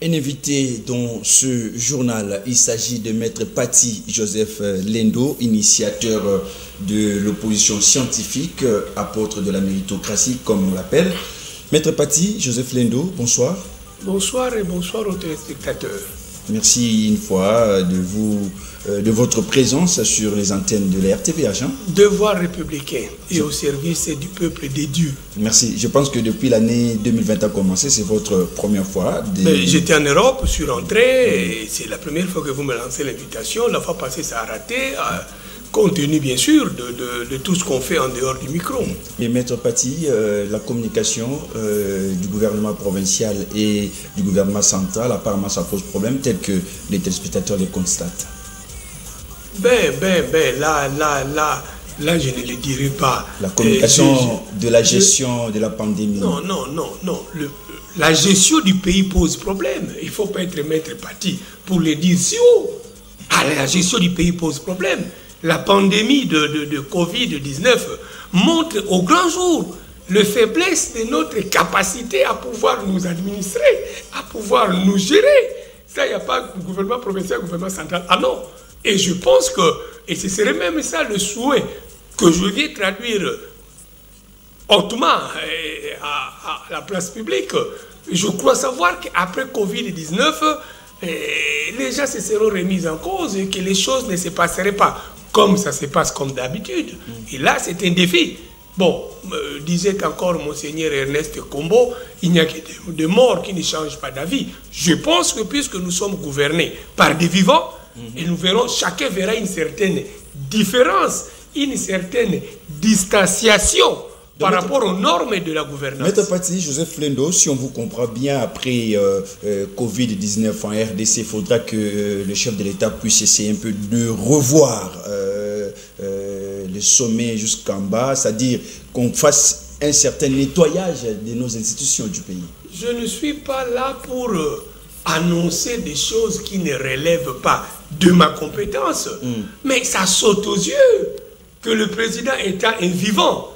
Un invité dans ce journal, il s'agit de Maître Paty Joseph Lendo, initiateur de l'opposition scientifique, apôtre de la méritocratie, comme on l'appelle. Maître Paty Joseph Lendo, bonsoir. Bonsoir et bonsoir aux téléspectateurs. Merci une fois de votre présence sur les antennes de la RTVH. Devoir républicain et au service du peuple des dieux. Merci. Je pense que depuis l'année 2020 a commencé, c'est votre première fois. J'étais en Europe, je suis rentré, et c'est la première fois que vous me lancez l'invitation. La fois passée, ça a raté, compte tenu bien sûr de tout ce qu'on fait en dehors du micro. Et Maître Paty, la communication du gouvernement provincial et du gouvernement central, apparemment ça pose problème, tel que les téléspectateurs les constatent. Là, je ne le dirai pas. La communication de la gestion de la pandémie. Non. La gestion du pays pose problème. Il ne faut pas être Maître Paty pour le dire si haut. La gestion du pays pose problème. La pandémie de Covid-19 montre au grand jour la faiblesse de notre capacité à pouvoir nous administrer, à pouvoir nous gérer. Ça, il n'y a pas de gouvernement provincial, gouvernement central. Ah non. Et je pense que, et ce serait même ça le souhait que je viens traduire hautement à la place publique. Je crois savoir qu'après Covid-19, les gens se seront remis en cause et que les choses ne se passeraient pas comme ça se passe comme d'habitude. Et là, c'est un défi. Bon, disait encore Monseigneur Ernest Combo, il n'y a que des morts qui ne changent pas d'avis. Je pense que puisque nous sommes gouvernés par des vivants, et nous verrons, chacun verra une certaine différence, une certaine distanciation par rapport aux normes de la gouvernance. Maître Paty Joseph Lendo, si on vous comprend bien, après Covid-19 en RDC, il faudra que le chef de l'État puisse essayer un peu de revoir le sommet jusqu'en bas, c'est-à-dire qu'on fasse un certain nettoyage de nos institutions du pays. Je ne suis pas là pour annoncer des choses qui ne relèvent pas de ma compétence, mais ça saute aux yeux que le président étant un vivant,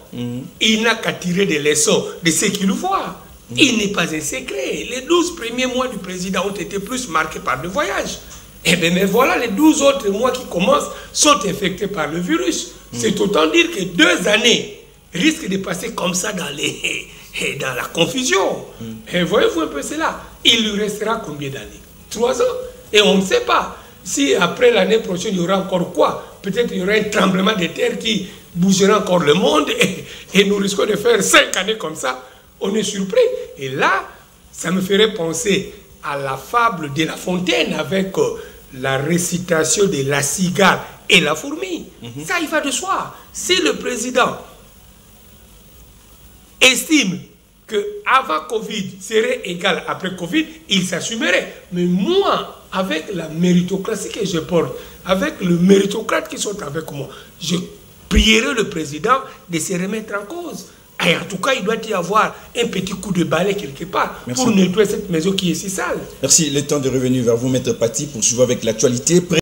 il n'a qu'à tirer des leçons de ce qu'il voit. Il n'est pas un secret. Les 12 premiers mois du président ont été plus marqués par le voyage. Et bien, mais voilà, les 12 autres mois qui commencent sont infectés par le virus. C'est autant dire que 2 années risquent de passer comme ça dans la confusion. Et voyez-vous un peu cela. Il lui restera combien d'années? 3 ans. Et on ne sait pas si après l'année prochaine, il y aura encore quoi. Peut-être il y aura un tremblement de terre qui bougera encore le monde et nous risquons de faire 5 années comme ça. On est surpris. Et là, ça me ferait penser à la fable de La Fontaine avec la récitation de la cigale et la fourmi. Ça, il va de soi. Si le président estime qu'avant Covid serait égal après Covid, il s'assumerait. Mais moi, avec la méritocratie que je porte, avec le méritocrate qui sont avec moi, je prierai le président de se remettre en cause. Et en tout cas, il doit y avoir un petit coup de balai quelque part. Merci. Pour nettoyer cette maison qui est si sale. Merci. Le temps de revenir vers vous, Maître Paty, pour suivre avec l'actualité.